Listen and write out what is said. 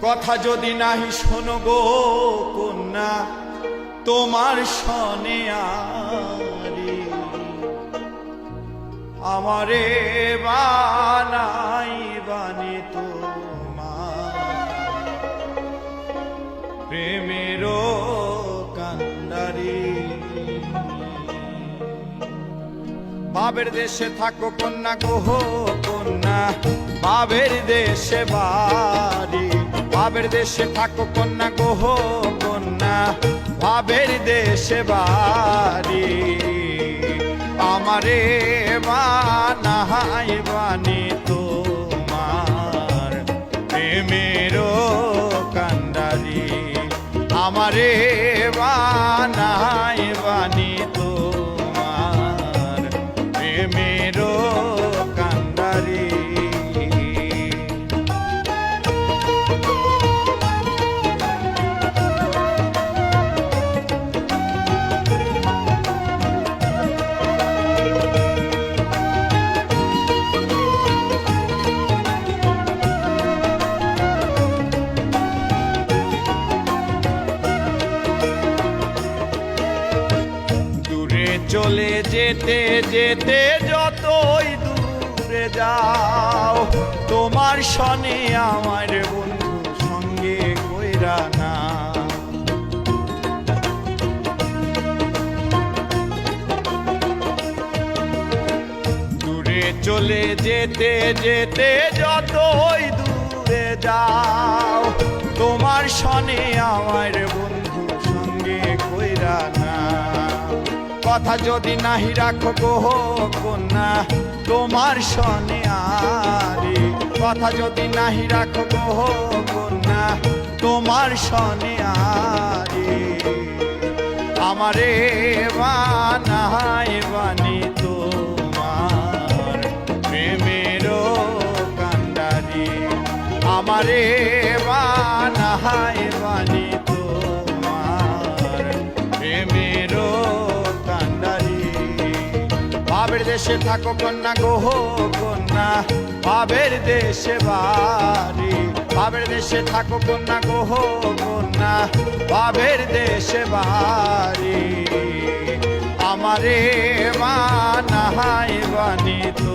কথা যদি নাহি শোনো গো কন্যা তোমার শনে আরে আমারে বানাই বানি তোমার প্রেমের কান্ডারি। বাবের দেশে থাকো কন্যা গো কন্যা বাবের দেশে বাড়ি, বাবের দেশে থাকো কন্যা গো কন্যা বাবের দেশে বাড়ি আমারে বানাই বানি তোমার প্রেমের কান্ডারি আমারে বানাই বানি তোমার প্রেমের কান্ডারি। চলে যেতে যেতে যতই দূরে যাও তোমার শনে আমার বন্ধু সঙ্গে কইরা না। দূরে চলে যেতে যেতে যতই দূরে যাও তোমার শনে আমার বন্ধু সঙ্গে কইরা না। কথা যদি নাহি রাখো গো কন্যা তোমার শনে আরে কথা যদি নাহি রাখো গো কন্যা তোমার শনে আরে আমারে বানাই বানি তোমার প্রেমের কান্ডারি আমারে বানাই বানি তোমার প্রেমের বাবের দেশে থাকো কন্যা গো কন্যা বাবের দেশে বাড়ি, বাবের দেশে থাকো কন্যা গো কন্যা বাবের দেশে বাড়ি আমারে বানাই বানি তো